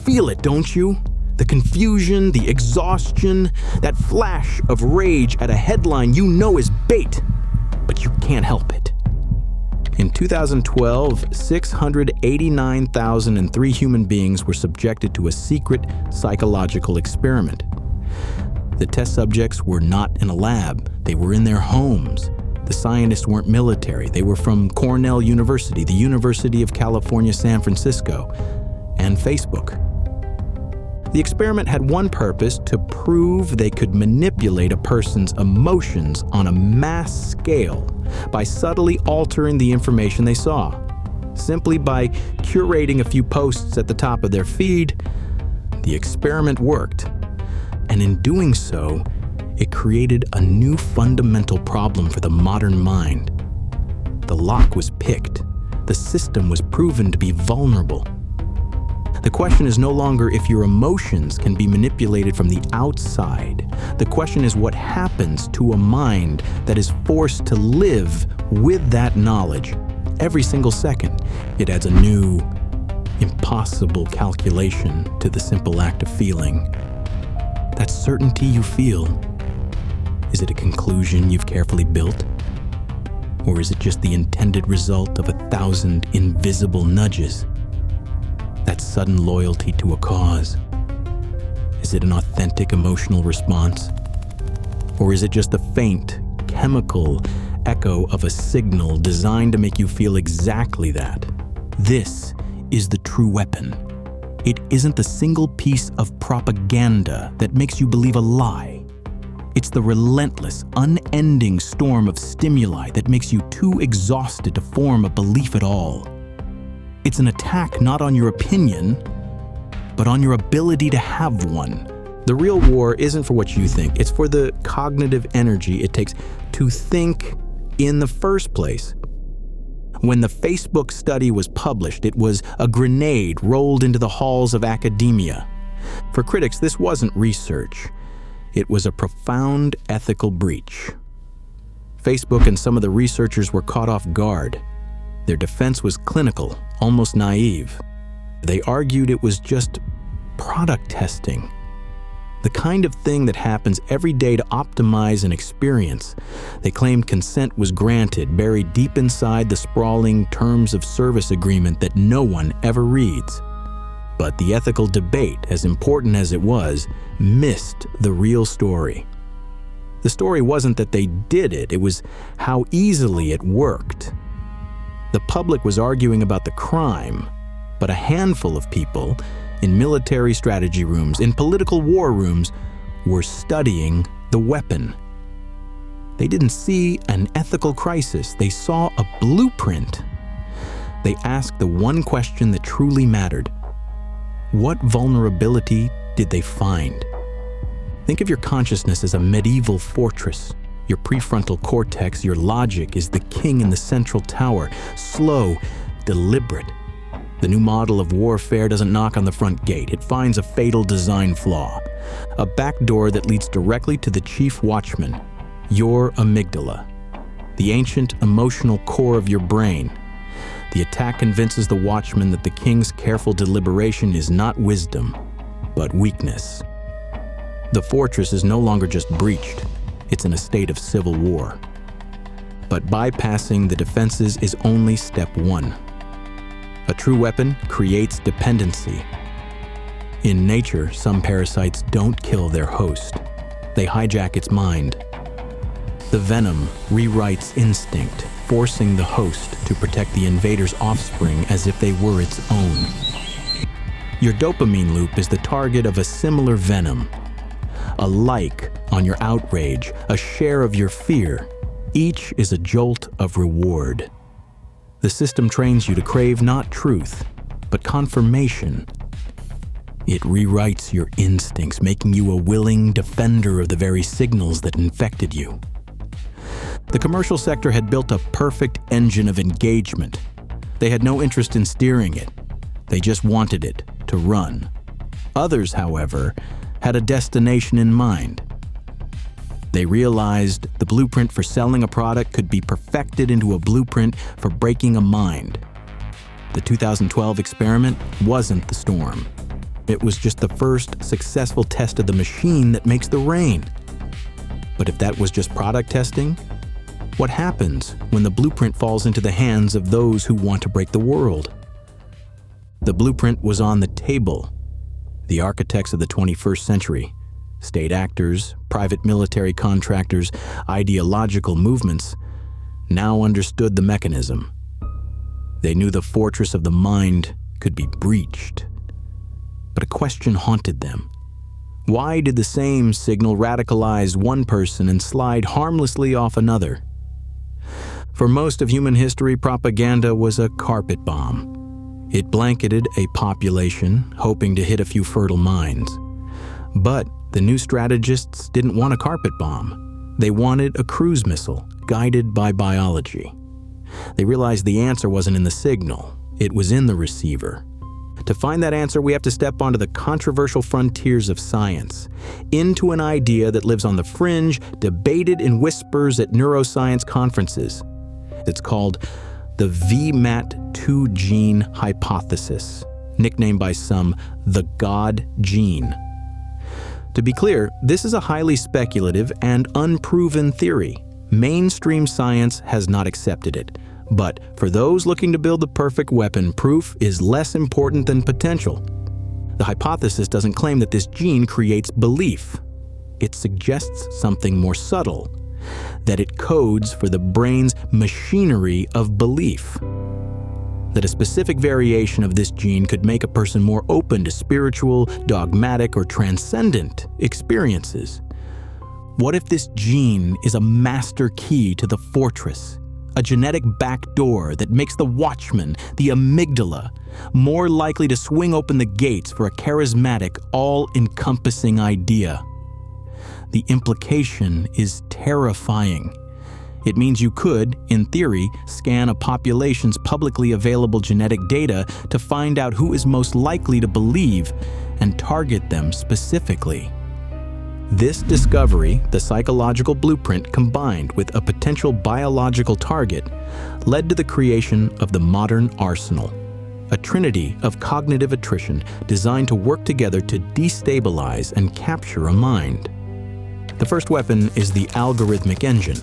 feel it, don't you? The confusion, the exhaustion, that flash of rage at a headline you know is bait, but you can't help it. In 2012, 689,003 human beings were subjected to a secret psychological experiment. The test subjects were not in a lab. They were in their homes. The scientists weren't military. They were from Cornell University, the University of California, San Francisco, and Facebook. The experiment had one purpose: to prove they could manipulate a person's emotions on a mass scale by subtly altering the information they saw. Simply by curating a few posts at the top of their feed, the experiment worked. And in doing so, it created a new fundamental problem for the modern mind. The lock was picked. The system was proven to be vulnerable. The question is no longer if your emotions can be manipulated from the outside. The question is what happens to a mind that is forced to live with that knowledge. Every single second, it adds a new, impossible calculation to the simple act of feeling. That certainty you feel, is it a conclusion you've carefully built? Or is it just the intended result of 1,000 invisible nudges? That sudden loyalty to a cause? Is it an authentic emotional response? Or is it just the faint, chemical echo of a signal designed to make you feel exactly that? This is the true weapon. It isn't the single piece of propaganda that makes you believe a lie. It's the relentless, unending storm of stimuli that makes you too exhausted to form a belief at all. It's an attack not on your opinion, but on your ability to have one. The real war isn't for what you think. It's for the cognitive energy it takes to think in the first place. When the Facebook study was published, it was a grenade rolled into the halls of academia. For critics, this wasn't research. It was a profound ethical breach. Facebook and some of the researchers were caught off guard. Their defense was clinical, almost naive. They argued it was just product testing, the kind of thing that happens every day to optimize an experience. They claimed consent was granted, buried deep inside the sprawling terms of service agreement that no one ever reads. But the ethical debate, as important as it was, missed the real story. The story wasn't that they did it, it was how easily it worked. The public was arguing about the crime, but a handful of people in military strategy rooms, in political war rooms, were studying the weapon. They didn't see an ethical crisis, they saw a blueprint. They asked the one question that truly mattered. What vulnerability did they find? Think of your consciousness as a medieval fortress. Your prefrontal cortex, your logic, is the king in the central tower, slow, deliberate. The new model of warfare doesn't knock on the front gate. It finds a fatal design flaw, a back door that leads directly to the chief watchman, your amygdala, the ancient emotional core of your brain. The attack convinces the watchman that the king's careful deliberation is not wisdom, but weakness. The fortress is no longer just breached. It's in a state of civil war. But bypassing the defenses is only step one. A true weapon creates dependency. In nature, some parasites don't kill their host. They hijack its mind. The venom rewrites instinct, forcing the host to protect the invader's offspring as if they were its own. Your dopamine loop is the target of a similar venom. A like on your outrage, a share of your fear. Each is a jolt of reward. The system trains you to crave not truth, but confirmation. It rewrites your instincts, making you a willing defender of the very signals that infected you. The commercial sector had built a perfect engine of engagement. They had no interest in steering it. They just wanted it to run. Others, however, had a destination in mind. They realized the blueprint for selling a product could be perfected into a blueprint for breaking a mind. The 2012 experiment wasn't the storm. It was just the first successful test of the machine that makes the rain. But if that was just product testing, what happens when the blueprint falls into the hands of those who want to break the world? The blueprint was on the table. The architects of the 21st century, state actors, private military contractors, ideological movements, now understood the mechanism. They knew the fortress of the mind could be breached. But a question haunted them. Why did the same signal radicalize one person and slide harmlessly off another? For most of human history, propaganda was a carpet bomb. It blanketed a population, hoping to hit a few fertile minds. But the new strategists didn't want a carpet bomb. They wanted a cruise missile, guided by biology. They realized the answer wasn't in the signal, it was in the receiver. To find that answer, we have to step onto the controversial frontiers of science, into an idea that lives on the fringe, debated in whispers at neuroscience conferences. It's called the VMAT2 gene hypothesis, nicknamed by some the God gene. To be clear, this is a highly speculative and unproven theory. Mainstream science has not accepted it. But for those looking to build the perfect weapon, proof is less important than potential. The hypothesis doesn't claim that this gene creates belief. It suggests something more subtle, that it codes for the brain's machinery of belief. That a specific variation of this gene could make a person more open to spiritual, dogmatic, or transcendent experiences. What if this gene is a master key to the fortress? A genetic back door that makes the watchman, the amygdala, more likely to swing open the gates for a charismatic, all-encompassing idea. The implication is terrifying. It means you could, in theory, scan a population's publicly available genetic data to find out who is most likely to believe and target them specifically. This discovery, the psychological blueprint combined with a potential biological target, led to the creation of the modern arsenal, a trinity of cognitive attrition designed to work together to destabilize and capture a mind. The first weapon is the algorithmic engine.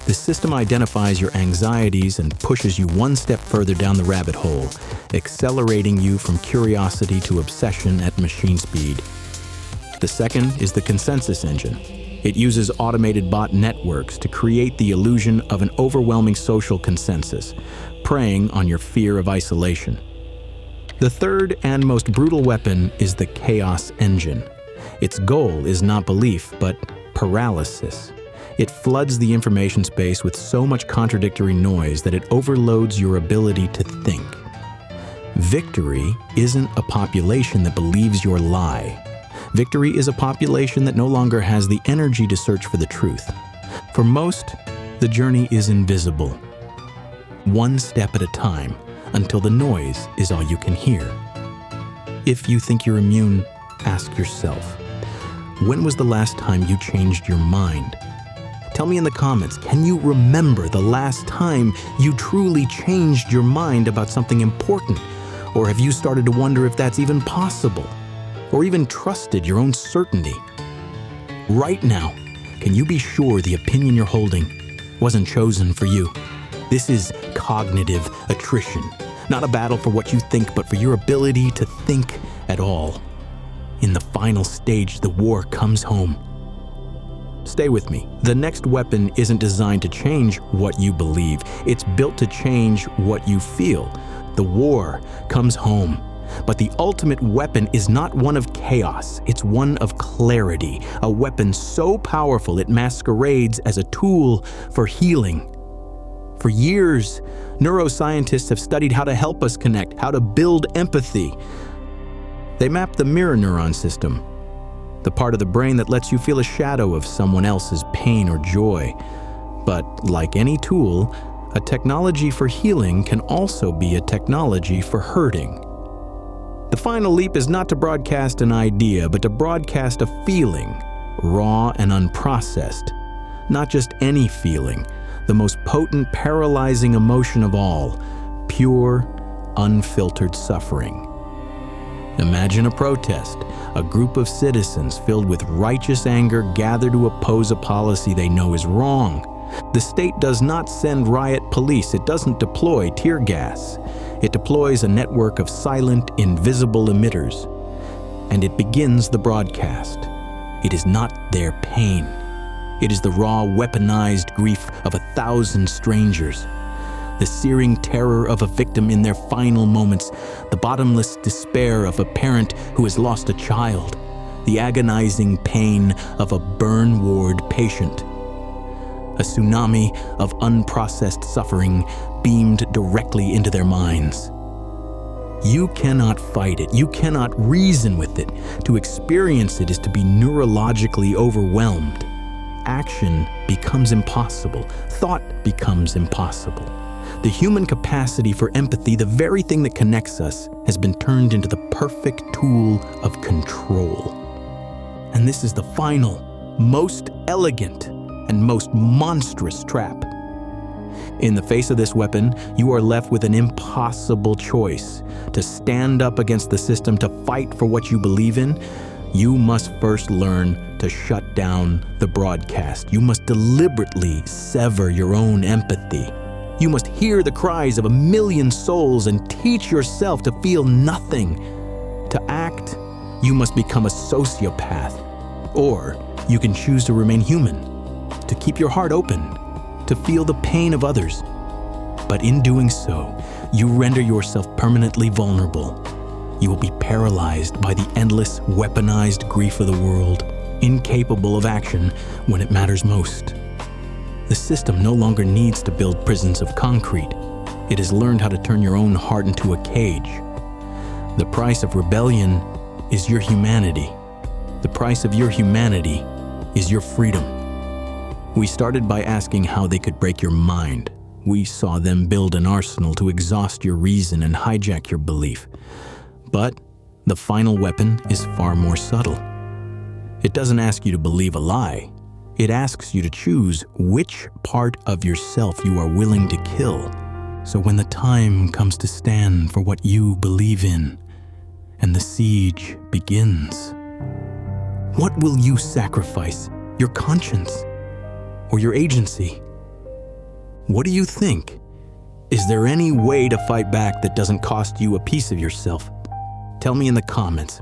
The system identifies your anxieties and pushes you one step further down the rabbit hole, accelerating you from curiosity to obsession at machine speed. The second is the consensus engine. It uses automated bot networks to create the illusion of an overwhelming social consensus, preying on your fear of isolation. The third and most brutal weapon is the chaos engine. Its goal is not belief, but paralysis. It floods the information space with so much contradictory noise that it overloads your ability to think. Victory isn't a population that believes your lie. Victory is a population that no longer has the energy to search for the truth. For most, the journey is invisible. One step at a time, until the noise is all you can hear. If you think you're immune, ask yourself, when was the last time you changed your mind? Tell me in the comments, can you remember the last time you truly changed your mind about something important? Or have you started to wonder if that's even possible? Or even trusted your own certainty? Right now, can you be sure the opinion you're holding wasn't chosen for you? This is cognitive attrition, not a battle for what you think, but for your ability to think at all. In the final stage, the war comes home. Stay with me. The next weapon isn't designed to change what you believe. It's built to change what you feel. The war comes home. But the ultimate weapon is not one of chaos, it's one of clarity, a weapon so powerful it masquerades as a tool for healing. For years, neuroscientists have studied how to help us connect, how to build empathy. They mapped the mirror neuron system, the part of the brain that lets you feel a shadow of someone else's pain or joy. But like any tool, a technology for healing can also be a technology for hurting. The final leap is not to broadcast an idea, but to broadcast a feeling, raw and unprocessed. Not just any feeling, the most potent, paralyzing emotion of all, pure, unfiltered suffering. Imagine a protest. A group of citizens filled with righteous anger gather to oppose a policy they know is wrong. The state does not send riot police. It doesn't deploy tear gas. It deploys a network of silent, invisible emitters. And it begins the broadcast. It is not their pain. It is the raw, weaponized grief of 1,000 strangers. The searing terror of a victim in their final moments, the bottomless despair of a parent who has lost a child, the agonizing pain of a burn ward patient. A tsunami of unprocessed suffering beamed directly into their minds. You cannot fight it. You cannot reason with it. To experience it is to be neurologically overwhelmed. Action becomes impossible. Thought becomes impossible. The human capacity for empathy, the very thing that connects us, has been turned into the perfect tool of control. And this is the final, most elegant, and most monstrous trap. In the face of this weapon, you are left with an impossible choice. To stand up against the system, to fight for what you believe in, you must first learn to shut down the broadcast. You must deliberately sever your own empathy. You must hear the cries of 1 million souls and teach yourself to feel nothing. To act, you must become a sociopath. Or you can choose to remain human, to keep your heart open, to feel the pain of others. But in doing so, you render yourself permanently vulnerable. You will be paralyzed by the endless, weaponized grief of the world, incapable of action when it matters most. The system no longer needs to build prisons of concrete. It has learned how to turn your own heart into a cage. The price of rebellion is your humanity. The price of your humanity is your freedom. We started by asking how they could break your mind. We saw them build an arsenal to exhaust your reason and hijack your belief. But the final weapon is far more subtle. It doesn't ask you to believe a lie. It asks you to choose which part of yourself you are willing to kill. So when the time comes to stand for what you believe in, and the siege begins, what will you sacrifice? Your conscience or your agency? What do you think? Is there any way to fight back that doesn't cost you a piece of yourself? Tell me in the comments.